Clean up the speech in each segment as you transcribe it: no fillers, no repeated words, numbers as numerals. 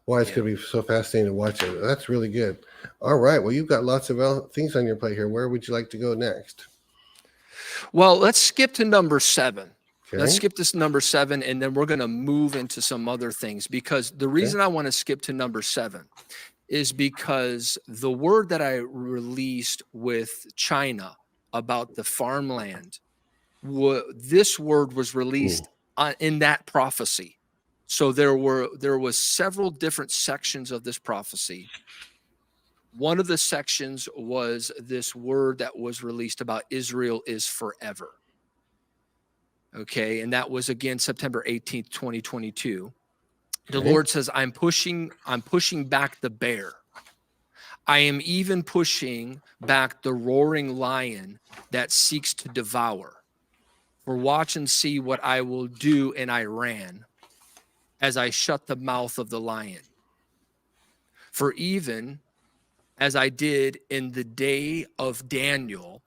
Well, it's going to be so fascinating to watch it. That's really good. All right. Well, you've got lots of things on your plate here. Where would you like to go next? Well, let's skip to number 7. Okay. Let's skip this number 7, and then we're going to move into some other things, because the reason I want to skip to number 7 is because the word that I released with China about the farmland, this word was released in that prophecy. So there was several different sections of this prophecy. One of the sections was this word that was released about Israel is forever. Okay, and that was again September 18th, 2022. The Lord says, I'm pushing back the bear. I am even pushing back the roaring lion that seeks to devour. For watch and see what I will do in Iran as I shut the mouth of the lion. For even as I did in the day of Daniel,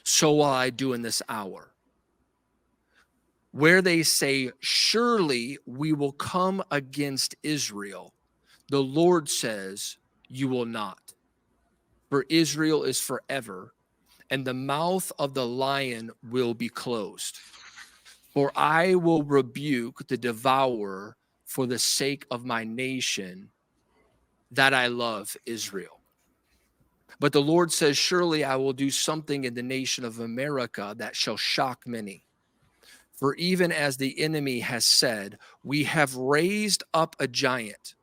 so will I do in this hour. Where they say, surely we will come against Israel, the Lord says, you will not. For Israel is forever, and the mouth of the lion will be closed. For I will rebuke the devourer for the sake of my nation, that I love, Israel. But the Lord says, surely I will do something in the nation of America that shall shock many. For even as the enemy has said, we have raised up a giant.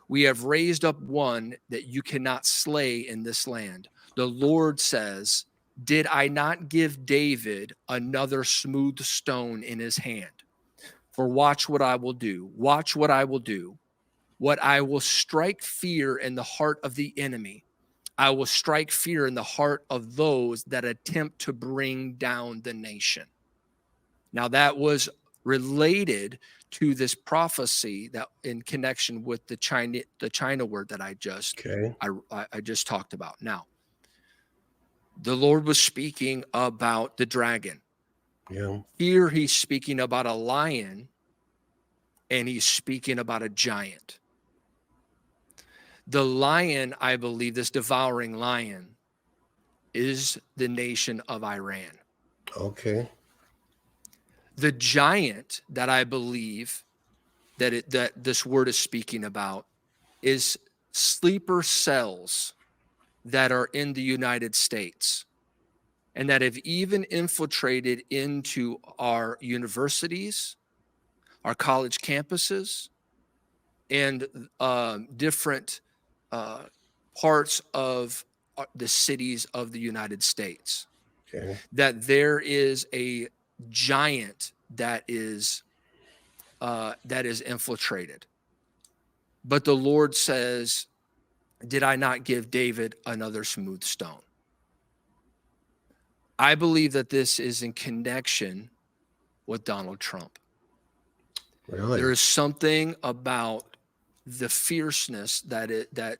We have raised up one that you cannot slay in this land. The Lord says, did I not give David another smooth stone in his hand? For watch what I will do. Watch what I will do. What I will strike fear in the heart of the enemy. I will strike fear in the heart of those that attempt to bring down the nation. Now that was related to this prophecy that in connection with the China word that I just talked about. Now, the Lord was speaking about the dragon. Yeah. Here he's speaking about a lion, and he's speaking about a giant. The lion, I believe, this devouring lion, is the nation of Iran. Okay. The giant that I believe that this word is speaking about is sleeper cells that are in the United States and that have even infiltrated into our universities, our college campuses, and different parts of the cities of the United States. Okay. That there is a giant that is infiltrated. But the Lord says, did I not give David another smooth stone? I believe that this is in connection with Donald Trump. Really? There is something about the fierceness that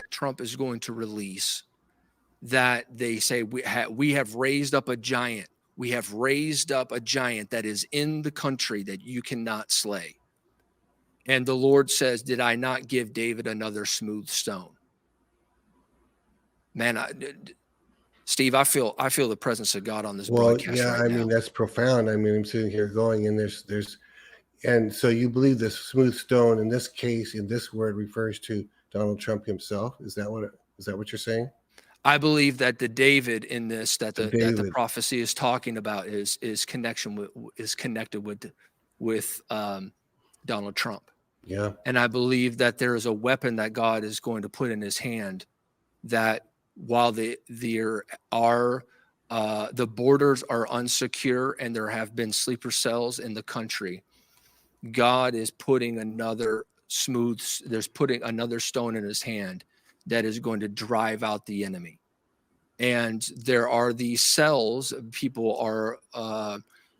Trump is going to release, that they say we have raised up a giant. We have raised up a giant that is in the country that you cannot slay. And the Lord says, did I not give David another smooth stone? Man, Steve, I feel the presence of God on this broadcast right now. I mean, that's profound. I mean, I'm sitting here going, and and so you believe this smooth stone in this case, in this word, refers to Donald Trump himself? Is that what you're saying? I believe that the David in this, that the prophecy is talking about is connected with Donald Trump. Yeah. And I believe that there is a weapon that God is going to put in his hand, that while there are the borders are unsecure and there have been sleeper cells in the country, God is putting another stone in his hand that is going to drive out the enemy. And there are these cells, people are,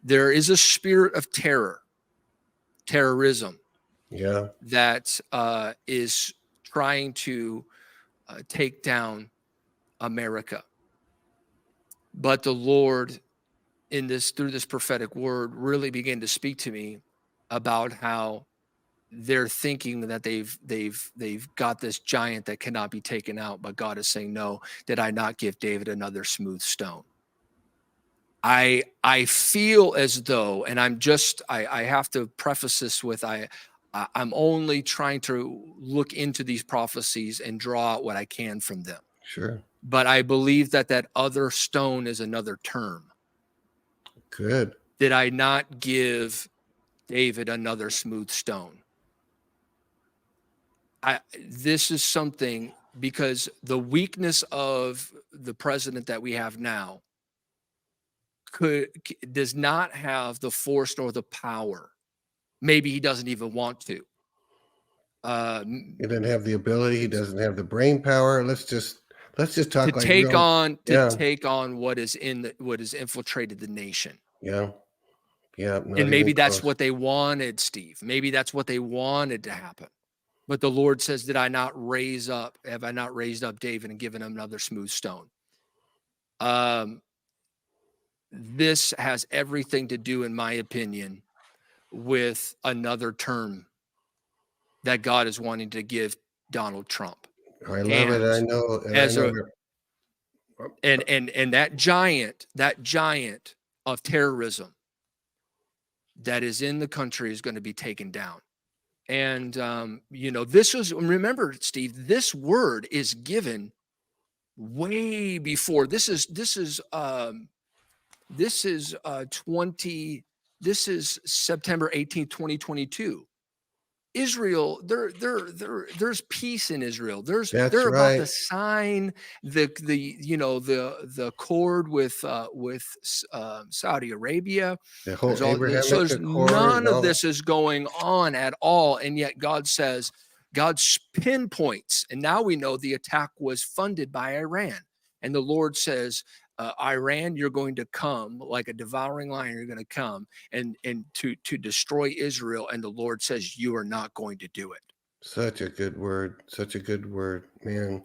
there is a spirit of terrorism. Yeah. That is trying to take down America. But the Lord, through this prophetic word, really began to speak to me about how they're thinking that they've got this giant that cannot be taken out, but God is saying, no, did I not give David another smooth stone? I feel as though, and I have to preface this with, I'm only trying to look into these prophecies and draw out what I can from them. Sure. But I believe that that other stone is another term. Good. Did I not give David another smooth stone? This is something, because the weakness of the president that we have now does not have the force nor the power. Maybe he doesn't even want to. He doesn't have the ability. He doesn't have the brain power. Let's just talk to like take real, on yeah. take on what is what has infiltrated the nation. Yeah. Yeah. And maybe that's what they wanted, Steve. Maybe that's what they wanted to happen. But the Lord says, have I not raised up David and given him another smooth stone? This has everything to do, in my opinion, with another term that God is wanting to give Donald Trump. I love it. I know. And that giant of terrorism that is in the country is going to be taken down. And this was, remember, Steve, this word is given way before. This is September 18th, 2022. Israel, there's peace in Israel. They're about to sign the accord with Saudi Arabia. The whole Abrahamic Accord. None of this is going on at all, and yet God pinpoints, and now we know the attack was funded by Iran, and the Lord says, Iran, you're going to come like a devouring lion. You're going to come and to destroy Israel. And the Lord says, you are not going to do it. Such a good word. Such a good word, man.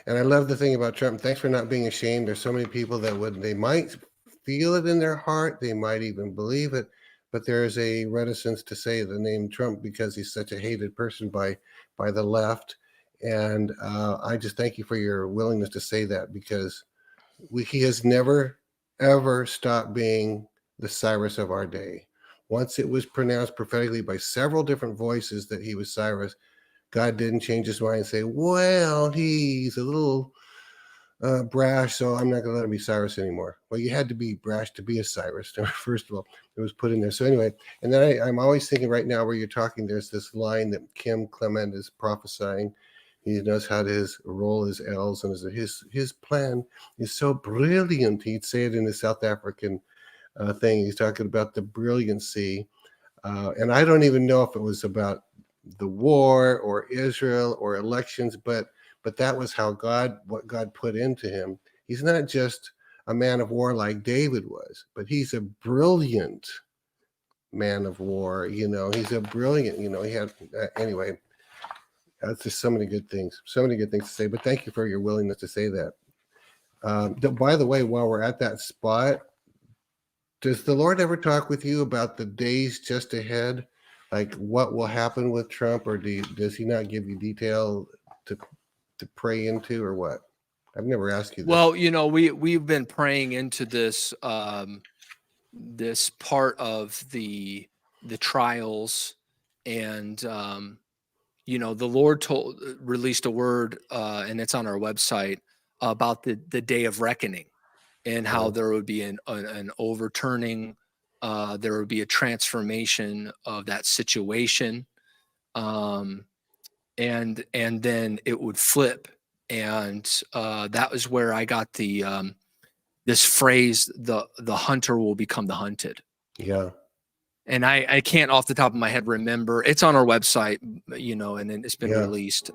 And I love the thing about Trump. Thanks for not being ashamed. There's so many people that they might feel it in their heart. They might even believe it. But there is a reticence to say the name Trump because he's such a hated person by the left. And I just thank you for your willingness to say that, because he has never, ever stopped being the Cyrus of our day. Once it was pronounced prophetically by several different voices that he was Cyrus, God didn't change his mind and say, well, he's a little brash, so I'm not going to let him be Cyrus anymore. Well, you had to be brash to be a Cyrus. First of all, it was put in there. So anyway, and then I'm always thinking right now where you're talking, there's this line that Kim Clement is prophesying. He knows how to roll his L's, and his plan is so brilliant. He'd say it in the South African thing. He's talking about the brilliancy. And I don't even know if it was about the war or Israel or elections, but that was what God put into him. He's not just a man of war like David was, but he's a brilliant man of war. He's a brilliant, he had, anyway. That's just so many good things to say. But thank you for your willingness to say that. By the way, while we're at that spot, does the Lord ever talk with you about the days just ahead, like what will happen with Trump, or does he not give you detail to pray into, or what? I've never asked you this. Well, we've been praying into this this part of the trials, and the Lord released a word, and it's on our website, about the day of reckoning, and how there would be an overturning, there would be a transformation of that situation, and then it would flip, and that was where I got the this phrase, the hunter will become the hunted. Yeah. And I can't off the top of my head remember. It's on our website, and it's been released.